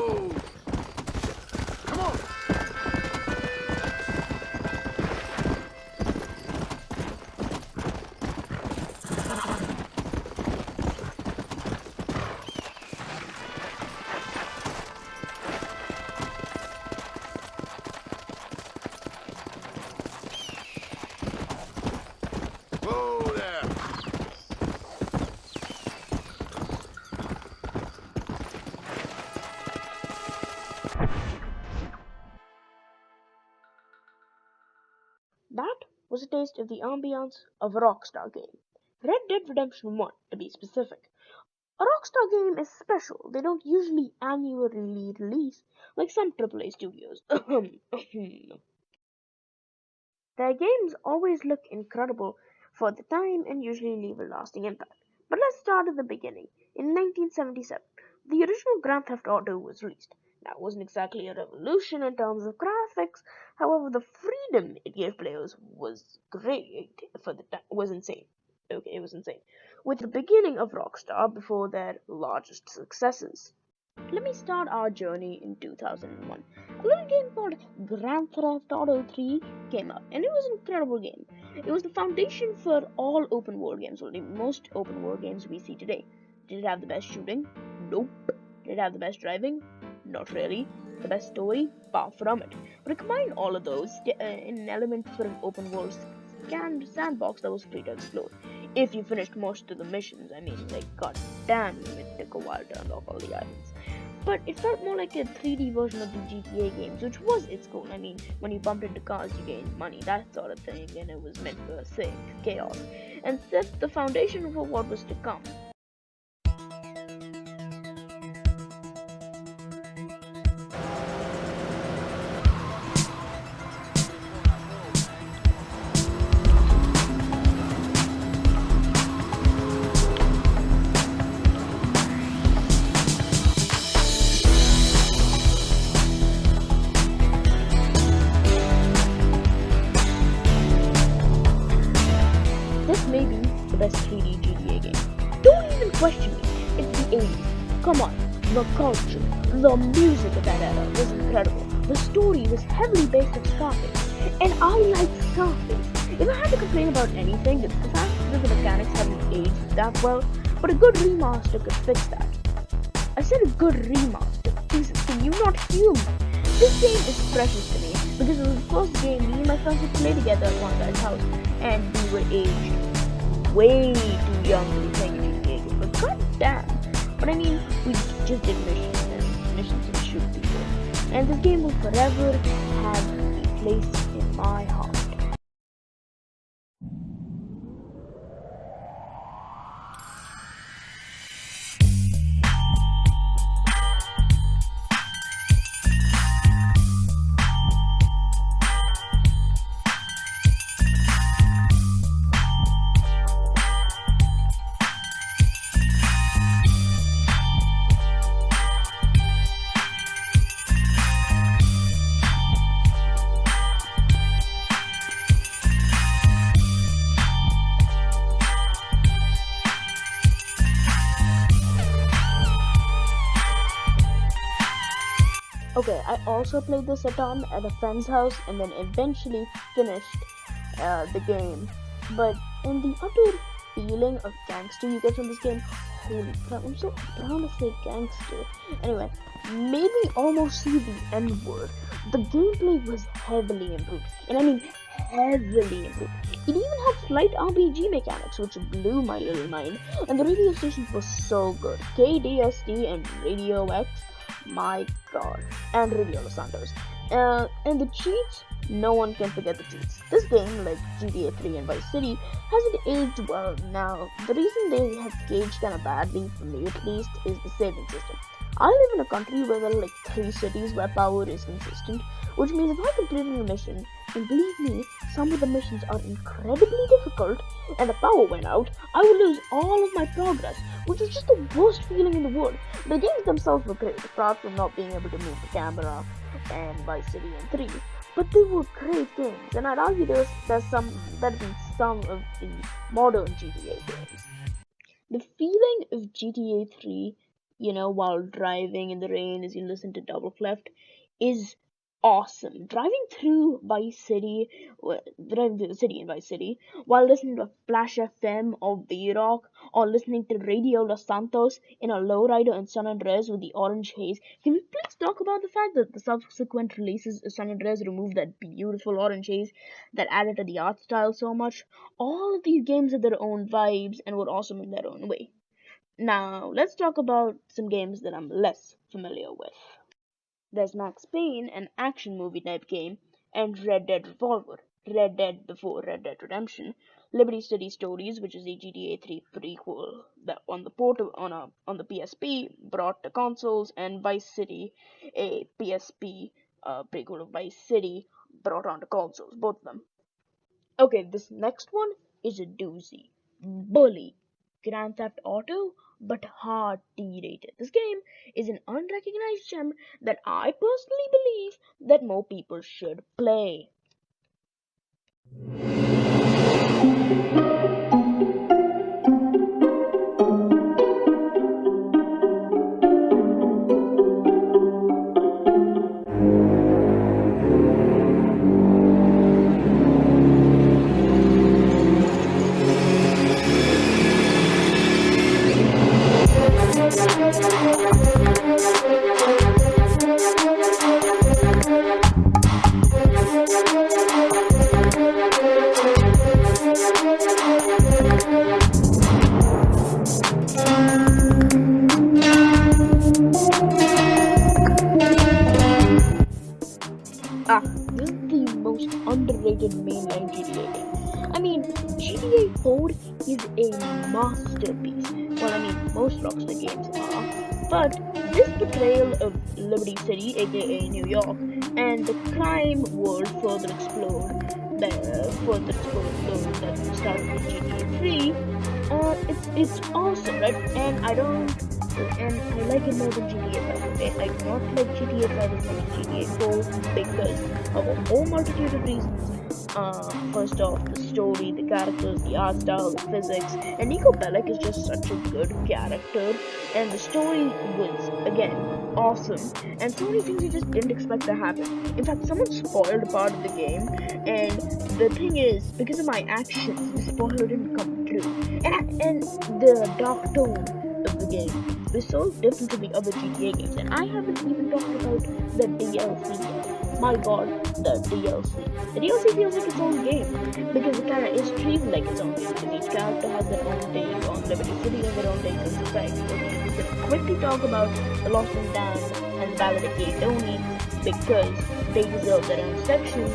Move! Come on! Whoa there! That was a taste of the ambience of a Rockstar game. Red Dead Redemption 1, to be specific. A Rockstar game is special. They don't usually annually release like some AAA studios. Their games always look incredible for the time and usually leave a lasting impact. But let's start at the beginning. In 1977, the original Grand Theft Auto was released. That wasn't exactly a revolution in terms of graphics. However, the freedom it gave players was great for the time. Was insane. Okay, it was insane. With the beginning of Rockstar before their largest successes. Let me start our journey in 2001. A little game called Grand Theft Auto 3 came out, and it was an incredible game. It was the foundation for all open world games, or most open world games we see today. Did it have the best shooting? Nope. Did it have the best driving? Not really. The best story? Far from it. But it combined all of those in an element for an open world sandbox that was free to explore. If you finished most of the missions, god damn, it took a while to unlock all the items. But it felt more like a 3D version of the GTA games, which was its goal. When you bumped into cars, you gained money, that sort of thing, and it was meant for sick chaos, and set the foundation for what was to come. This may be the best 3D GTA game. Don't even question me. It's the 80s. Come on. The culture, the music of that era was incredible. The story was heavily based on Scarface. And I like Scarface. If I had to complain about anything, it's the fact that the mechanics haven't aged that well, but a good remaster could fix that. I said a good remaster. Jesus, can you not hear me? This game is precious to me because it was the first game me and my friends would play together at one guy's house, and we were aged way too young to be playing a GTA game. But goddamn, we just did missions and shoot people, and this game will forever have a place in my heart. Okay, I also played this at a friend's house and then eventually finished the game. But in the utter feeling of gangster you get from this game, holy crap, I'm so proud to say gangster. Anyway, made me almost see the N-word. The gameplay was heavily improved, and heavily improved. It even had slight RPG mechanics, which blew my little mind, and the radio stations were so good. KDST and Radio X, my god, and Radio Los Santos. And the cheats, no one can forget the cheats. This game, like GTA 3 and Vice City, hasn't aged well now. The reason they have aged kinda badly, for me at least, is the saving system. I live in a country where there are like 3 cities where power is consistent, which means if I completed a mission, and believe me, some of the missions are incredibly difficult, and the power went out, I would lose all of my progress, which was just the worst feeling in the world. The games themselves were great, apart from not being able to move the camera and Vice City and 3. But they were great games, and I'd argue there's some better than some of the modern GTA games. The feeling of GTA 3 while driving in the rain as you listen to Double Cleft is awesome. Driving through the city in Vice City while listening to Flash FM or B-Rock or listening to Radio Los Santos in a lowrider in San Andreas with the orange haze. Can we please talk about the fact that the subsequent releases of San Andreas removed that beautiful orange haze that added to the art style so much? All of these games had their own vibes and were awesome in their own way. Now, let's talk about some games that I'm less familiar with. There's Max Payne, an action movie type game, and Red Dead Revolver, Red Dead before Red Dead Redemption, Liberty City Stories, which is a GTA 3 prequel that on the on the PSP brought to consoles, and Vice City, a PSP prequel of Vice City brought onto consoles, both of them. Okay, this next one is a doozy. Bully. Grand Theft Auto, but hard D-rated. This game is an unrecognized gem that I personally believe that more people should play. This is the most underrated mainline GTA game. I mean, GTA 4 is a masterpiece. Well, I mean, most Rockstar games are. But this portrayal of Liberty City, aka New York, and the crime world further explored that started with GTA 3, it's awesome, right? And I like it more than GTA 5. Okay? I do not like GTA 5 as much as GTA 4 because of a whole multitude of reasons. First off, the story, the characters, the art style, the physics, and Nico Bellic is just such a good character, and the story was, again, awesome, and so many things you just didn't expect to happen. In fact, someone spoiled part of the game, and the thing is, because of my actions, the spoiler didn't come true, and the dark tone of the game is so different to the other GTA games, and I haven't even talked about the DLC yet. My god, the DLC. The DLC feels like its own game, because it kind of is treated like its own game, because each character has their own take on Liberty City and their own take on society. Okay, we're gonna quickly talk about The Lost and Damned and Ballad of Gay Tony, because they deserve their own sections,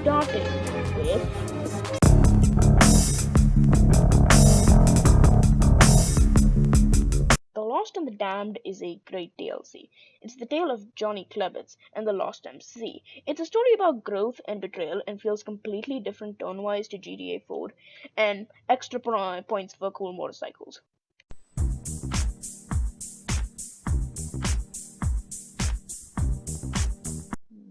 starting with The Lost and the Damned is a great DLC. It's the tale of Johnny Klebitz and the Lost MC. It's a story about growth and betrayal and feels completely different tone-wise to GTA 4, and extra points for cool motorcycles.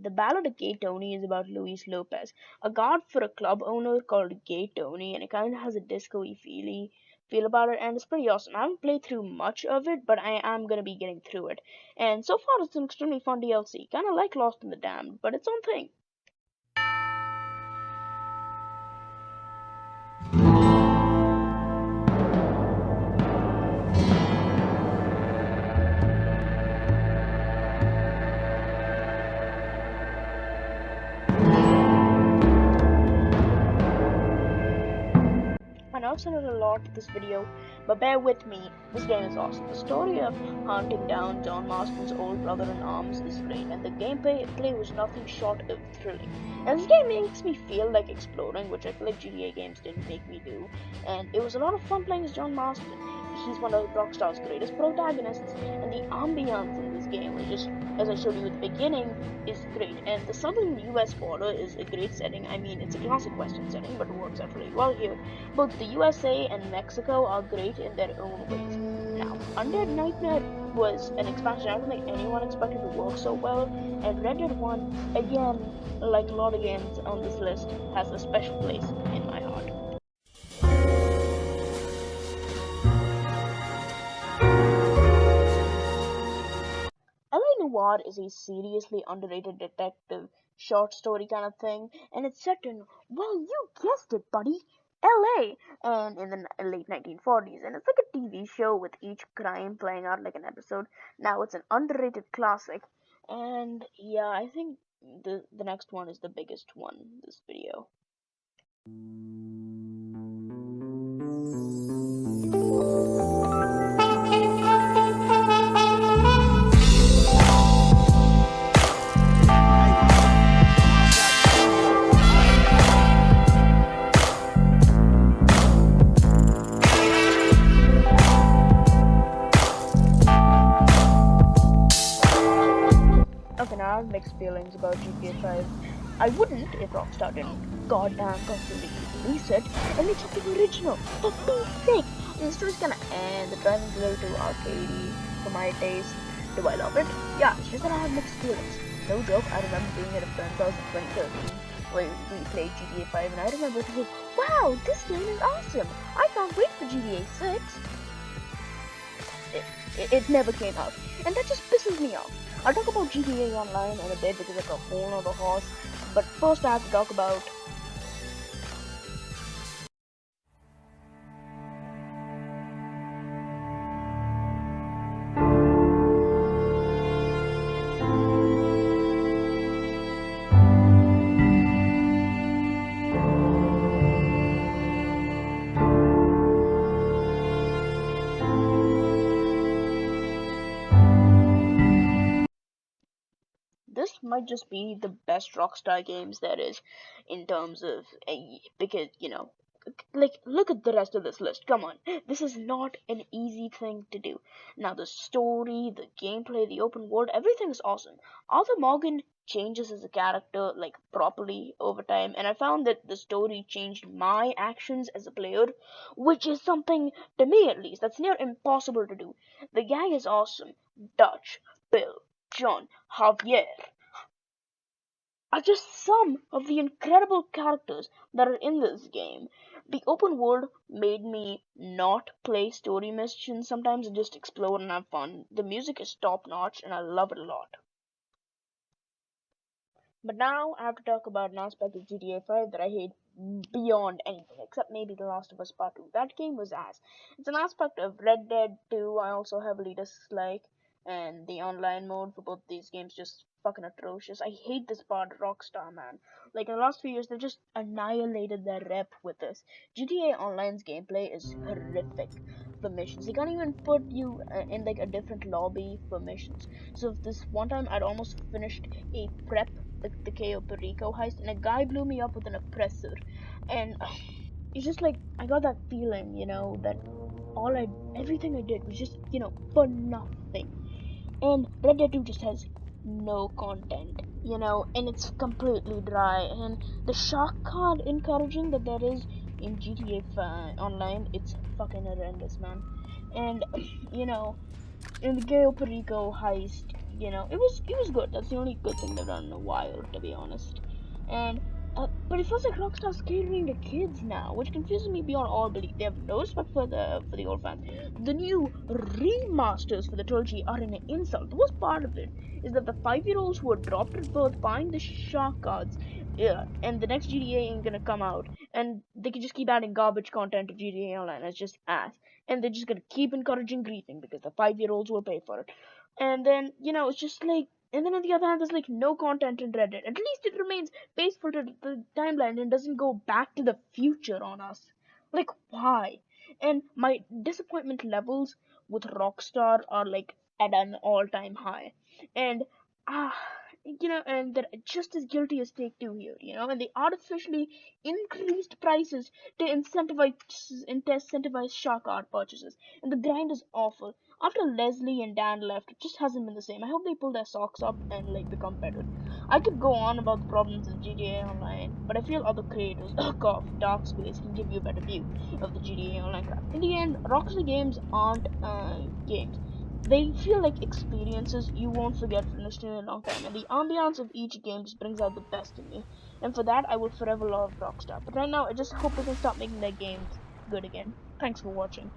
The Ballad of Gay Tony is about Luis Lopez, a guard for a club owner called Gay Tony, and it kind of has a disco-y feel about it, and it's pretty awesome. I haven't played through much of it, but I am going to be getting through it. And so far, it's an extremely fun DLC. Kind of like Lost in the Damned, but its own thing. I've said it a lot in this video, but bear with me, this game is awesome. The story of hunting down John Marston's old brother-in-arms is great, and the gameplay was nothing short of thrilling. And this game makes me feel like exploring, which I feel like GTA games didn't make me do, and it was a lot of fun playing as John Marston. He's one of Rockstar's greatest protagonists, and the ambiance in this game was just, as I showed you at the beginning, is great. And the southern US border is a great setting. I mean, it's a classic western setting, but it works out really well here. Both the USA and Mexico are great in their own ways. Now, Undead Nightmare was an expansion I don't think anyone expected to work so well, and Red Dead 1, again, like a lot of games on this list, has a special place in my heart. Noir is a seriously underrated detective short story kind of thing, and it's set in, well, you guessed it, buddy, LA, and in the late 1940s, and it's like a TV show with each crime playing out like an episode. Now it's an underrated classic, and yeah, I think the next one is the biggest one, this video. Okay, now I have mixed feelings about GTA 5. I wouldn't if Rockstar didn't goddamn constantly release it, and it's the original, for Pete's sake. And the story's kinda the driving's a little too arcadey for my taste. Do I love it? Yeah, it's just that I have mixed feelings. No joke, I remember being at a friend's house in 2013 where we played GTA 5, and I remember thinking, wow, this game is awesome! I can't wait for GTA 6. It never came out, and that just pisses me off. I'll talk about GTA Online in a bit because it's a whole other horse, but first I have to talk about this might just be the best Rockstar games there is in terms of because like look at the rest of this list. Come on, this is not an easy thing to do. Now the story, the gameplay, the open world, everything is awesome. Arthur Morgan changes as a character like properly over time, and I found that the story changed my actions as a player, which is something, to me at least, that's near impossible to do. The gang is awesome. Dutch, Bill, John, Javier are just some of the incredible characters that are in this game. The open world made me not play story missions sometimes and just explore and have fun. The music is top notch and I love it a lot. But now I have to talk about an aspect of GTA 5 that I hate beyond anything, except maybe The Last of Us Part 2. That game was ass. It's an aspect of Red Dead 2 I also heavily dislike, and the online mode for both these games just fucking atrocious. I hate this part of Rockstar, man. Like, in the last few years, they've just annihilated their rep with this. GTA Online's gameplay is horrific for missions. They can't even put you in, like, a different lobby for missions. So, this one time, I'd almost finished a prep the Cayo Perico heist, and a guy blew me up with an oppressor, and it's just like I got that feeling, that everything I did was just, for nothing. And Red Dead 2 just has no content, and it's completely dry. And the shark card encouraging that there is in GTA Online, it's fucking horrendous, man. And in the Gayo Perico heist, it was good. That's the only good thing they've done in a while, to be honest. And but it feels like Rockstar's catering to kids now, which confuses me beyond all belief. They have no respect for the old fans. The new remasters for the trilogy are an insult. The worst part of it is that the 5-year-olds who are dropped at birth buying the shark cards, yeah, and the next GTA ain't gonna come out, and they can just keep adding garbage content to GTA Online. It's just ass, and they're just gonna keep encouraging griefing because the 5-year-olds will pay for it. And then it's just like, and then on the other hand, there's like no content in Reddit. At least it remains faithful to the timeline and doesn't go back to the future on us. Like, why? And my disappointment levels with Rockstar are like at an all-time high. And ah, and they're just as guilty as Take Two here, and they artificially increased prices to incentivize shark art purchases. And the grind is awful. After Leslie and Dan left, it just hasn't been the same. I hope they pull their socks up and like become better. I could go on about the problems in GTA Online, but I feel other creators, cough, Dark Space, can give you a better view of the GTA Online crap. In the end, Rockstar games aren't games. They feel like experiences you won't forget for an extremely long time, and the ambiance of each game just brings out the best in me. And for that, I will forever love Rockstar. But right now, I just hope they can stop making their games good again. Thanks for watching.